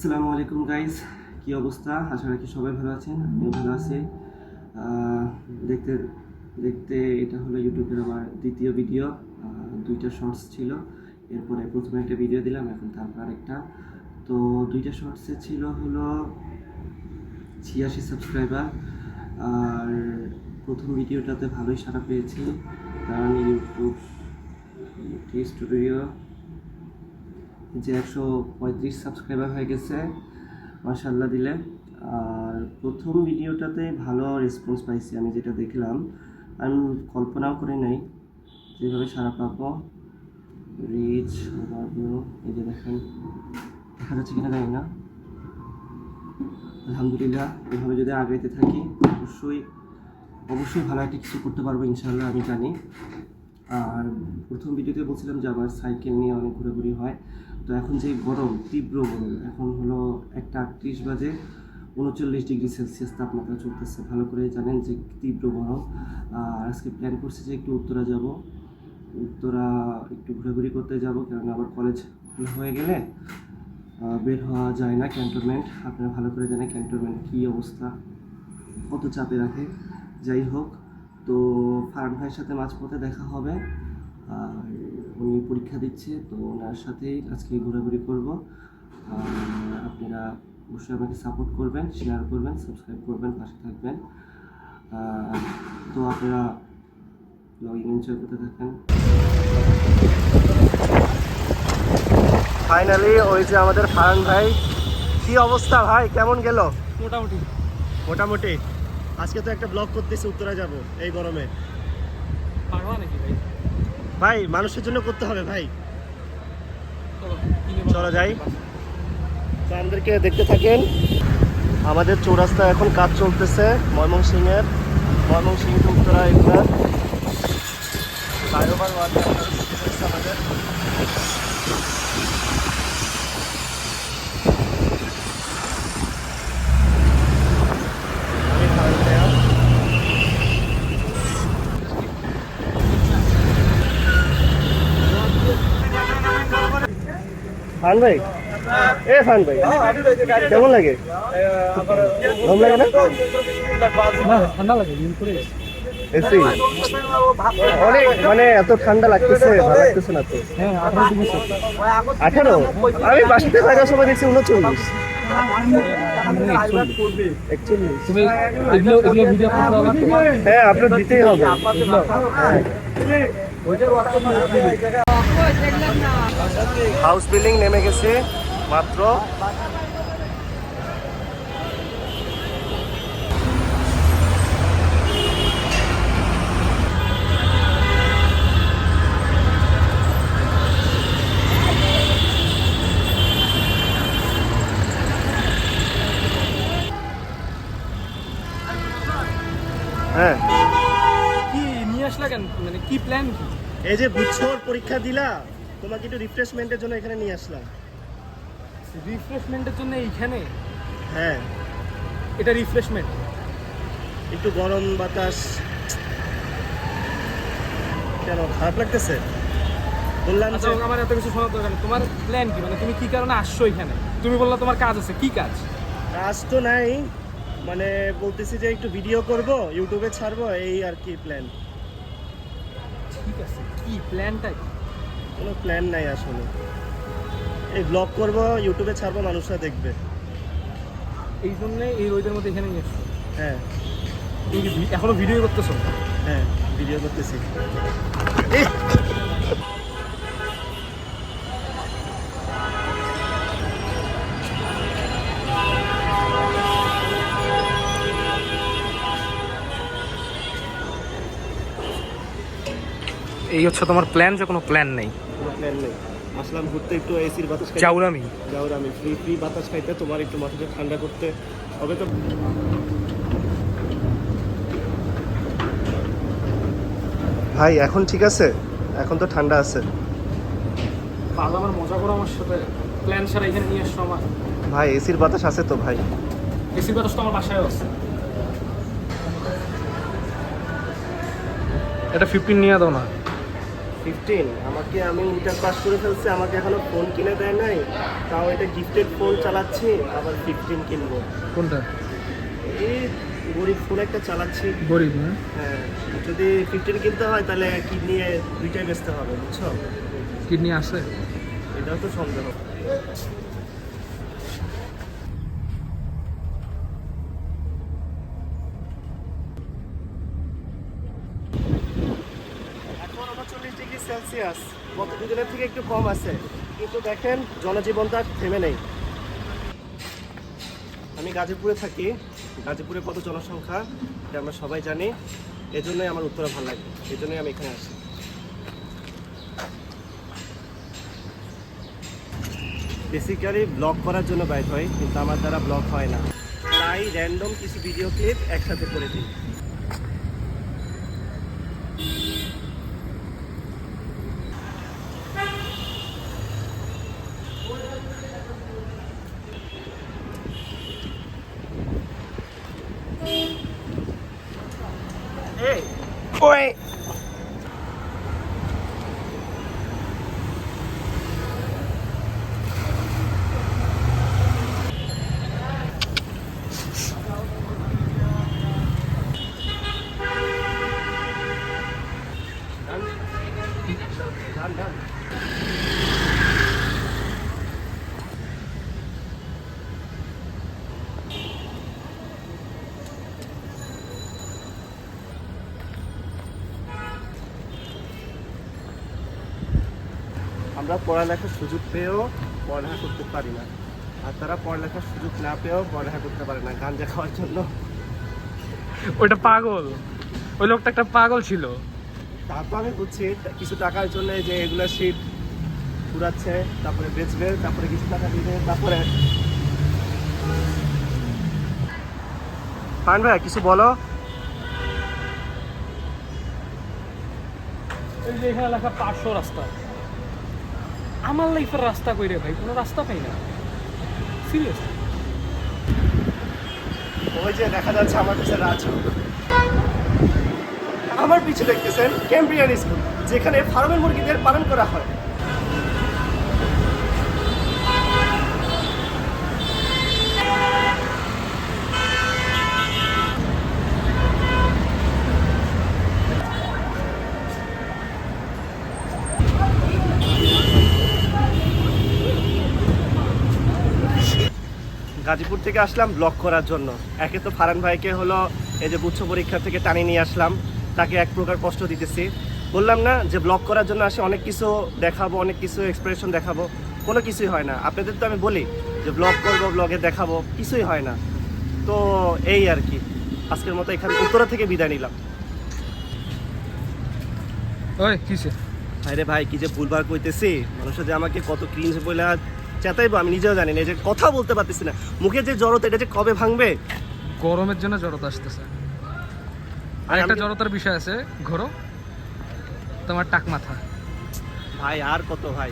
আসসালামু আলাইকুম গাইস, কি অবস্থা? আশা রাখি সবাই ভালো আছেন, আমিও ভালো আছি। দেখতে দেখতে এটা হলো ইউটিউবের আমার দ্বিতীয় ভিডিও। দুইটা শর্টস ছিল, এরপরে প্রথমে একটা ভিডিও দিলাম, এখন তারপর আরেকটা। তো দুইটা শর্টসে ছিল হলো 86 সাবস্ক্রাইবার। আর প্রথম ভিডিওটাতে ভালোই সাড়া পেয়েছি, কারণ ইউটিউব স্টুডিও যে 135 সাবস্ক্রাইবার হয়ে গেছে, মাশাআল্লাহ দিলে। আর প্রথম ভিডিওটাতে ভালো রেসপন্স পাইছি, আমি যেটা দেখলাম আমি কল্পনাও করি নাই যেভাবে সারা পাবো। রিচ এই যে দেখেন, দেখা যাচ্ছে কিনা জানি না। আলহামদুলিল্লাহ, এভাবে যদি আগাইতে থাকি অবশ্যই ভালো একটা কিছু করতে পারবো ইনশাআল্লাহ, আমি জানি। আর প্রথম ভিডিওতে বলছিলাম যে আমার সাইকেল নিয়ে অনেক ঘোরাঘুরি হয়। তো এখন যে গরম, তীব্র গরম, এখন হলো 1:38 বাজে, 39 ডিগ্রি সেলসিয়াস তাপমাত্রা চলতেছে, ভালো করে জানেন যে তীব্র গরম। আর আজকে প্ল্যান করছি যে একটু উত্তরা যাব, উত্তরা একটু ঘোরাঘুরি করতে যাব, কারণ আবার কলেজ হয়ে গেলে বের হওয়া যায় না। ক্যান্টনমেন্ট আপনারা ভালো করে জানেন ক্যান্টনমেন্ট কী অবস্থা, কত চাপে রাখে। যাই হোক, তো ফারহান ভাইয়ের সাথে মাঝপথে দেখা হবে, আর উনি পরীক্ষা দিচ্ছে, তো ওনার সাথেই আজকে ঘোরাঘুরি করব। আপনারা অবশ্যই আমাকে সাপোর্ট করবেন, শেয়ার করবেন, সাবস্ক্রাইব করবেন, পাশে থাকবেন। তো আপনারা ব্লগিং এনজয় করতে থাকেন। ফাইনালি ওই যে আমাদের ফারহান ভাই। কি অবস্থা ভাই, কেমন গেল? মোটামুটি মোটামুটি। আজকে তো একটা ব্লগ করতেছি, উত্তরা যাব এই গরমে। পারবা নাকি ভাই? ভাই মানুষের জন্য করতে হবে ভাই, চলো যাই। তো আমাদেরকে দেখতে থাকেন, আমাদের চৌরাস্তা এখন কাজ চলতেছে ময়মনসিংহ টু উত্তরা। এগুলা ফ্লাইওভার ওয়ার্ক আমাদের। ফান ভাই, ফান ভাই কেমন লাগে? গরম লাগে না? ঠান্ডা লাগে এসি অনেক, মানে এত ঠান্ডা লাগতেছে, ভালো লাগতেছে না তো। হ্যাঁ 18, আমি বাসাতে থাকার সময় দেখছি 39। তুমি এগুলো ভিডিও হ্যাঁ, আপনার দিতেই হবে। হাউস বিল্ডিং নেমে গেছে মাত্র। হ্যাঁ, কি নিয়ে আসলা কেন? মানে কি প্ল্যান কি? এই যে বুঝছোর পরীক্ষা দিলা, তোমাকে একটু রিফ্রেশমেন্টের জন্য এখানে নিয়ে আসলাম। রিফ্রেশমেন্টের জন্য এইখানে? হ্যাঁ, এটা রিফ্রেশমেন্ট? একটু গরম বাতাস। কেন খারাপ লাগতেছে? বললাম যে আমার এত কিছু শোনার দরকার নেই। তোমার প্ল্যান কি? মানে তুমি কি কারণে আসছো এখানে? তুমি বললা তোমার কাজ আছে, কি কাজ? কাজ তো নাই, মানে বলতেছি যে একটু ভিডিও করব, ইউটিউবে ছাড়বো, এই আর কি প্ল্যান। ঠিক আছে, কি প্ল্যানটা কি? কোনো প্ল্যান নাই আসলে, এই ব্লগ করব, ইউটিউবে ছাড়বো, মানুষরা দেখবে। এই জন্যে এই রোদের মধ্যে এখানে নিয়ে এসছো? হ্যাঁ। তুমি কি এখনো ভিডিও করতেছো? হ্যাঁ, ভিডিও করতেছি। এই হচ্ছে তোমার প্ল্যান, যে কোনো প্ল্যান নেই? কোনো প্ল্যান নেই, আসলাম ঘুরতে, একটু এসির বাতাস খাইতে। জাউরামি ফ্রি বাতাস খাইতে, তোমার একটু মাথাটা ঠান্ডা করতে হবে তো। ভাই এখন ঠিক আছে, এখন তো ঠান্ডা আছে। পাল আমার মজা করো আমার সাথে? প্ল্যান ছাড়া এখানে নিয়ে এসছো আমার? ভাই এসির বাতাস আছে তো ভাই। এসির বাতাস তো আমার বাসায় আছে। এটা 15 নিয়ে দাও না। 15 আমাকে, আমি ইন্টার পাস করে ফেলছি, আমাকে এখনো ফোন কিনে দেয় নাই, তাও এটা গিফটেড ফোন চালাচ্ছি, আবার 15 কিনবো। কোনটা? এই গরিব ফোন একটা চালাচ্ছি। গরিব না? হ্যাঁ, যদি 15 কিনতে হয় তাহলে কিডনি দুইটাই বেচতে হবে, বুঝছো? কিডনি আছে? এটাও তো সন্দেহ। এখন 39°C, গত দুদিনের থেকে একটু কম আছে, কিন্তু দেখেন জনজীবনটা থেমে নেই। আমি গাজীপুরে থাকি, গাজীপুরে কত জনসংখ্যা এটা আমরা সবাই জানি, এজন্যই আমার উত্তরা ভালো লাগে, এজন্যই আমি এখানে আসি। বেসিক্যালি ব্লগ করার জন্য বাইক হয়, কিন্তু আমার দ্বারা ব্লগ হয় না, তাই র্যান্ডম কিছু ভিডিও ক্লিপ একসাথে করে দিই। এই ওই ডান ডান। আমরা পড়ালেখার সুযোগ পেয়েও পড়ালেখা করতে পারি না, আর তারা পড়ালেখার সুযোগ না পেয়েও পড়ালেখা করতে পারে না গাঁজা খাওয়ার জন্য। ওইটা পাগল, ওই লোকটা একটা পাগল ছিল। তারপর আমি বুঝছি কিছু টাকার জন্য যে এগুলো শীত পুরাচ্ছে, তারপরে বেচবে, তারপরে কিছু টাকা দিবে, তারপরে ফাইন ভাই কিছু বলো। এই যে এখানে লেখা 500 রাস্তা, আমার লাইফের রাস্তা কই রে ভাই? কোনো রাস্তা পাই না, সিরিয়াস। ওই যে দেখা যাচ্ছে আমার পিছনে রাজু, আমার পিছনে দেখতেছেন ক্যাম্ব্রিয়ান স্কুল, যেখানে ফার্মের মুরগিদের পালন করা হয়। গাজীপুর থেকে আসলাম ব্লগ করার জন্য। একে তো ফারহান ভাইকে হলো এই যে গুচ্ছ পরীক্ষা থেকে টানিয়ে নিয়ে আসলাম, তাকে এক প্রকার কষ্ট দিতেছি। বললাম না যে ব্লগ করার জন্য আসে অনেক কিছু দেখাবো, অনেক কিছু এক্সপ্রেশন দেখাবো, কোনো কিছুই হয় না। আপনাদের তো আমি বলি যে ব্লগ করবো, ব্লগে দেখাবো, কিছুই হয় না। তো এই আর কি, আজকের মতো এখানে উত্তরা থেকে বিদায় নিলাম। ওই কিসে? আরে ভাই কি যে ভুলবার কইতেছি, মানুষের যে আমাকে কত ক্রিঞ্জ বলে চেতাইবো আমি নিজেও জানি না, এই যে কথা বলতে পারতেছি না, মুখে যে জড়তা এটা যে কবে ভাঙবে। গরমের জন্য জড়তা আসতেছে। আর একটা জড়তার বিষয় আছে, ঘোরো তোমার টাক মাথা। ভাই আর কত ভাই।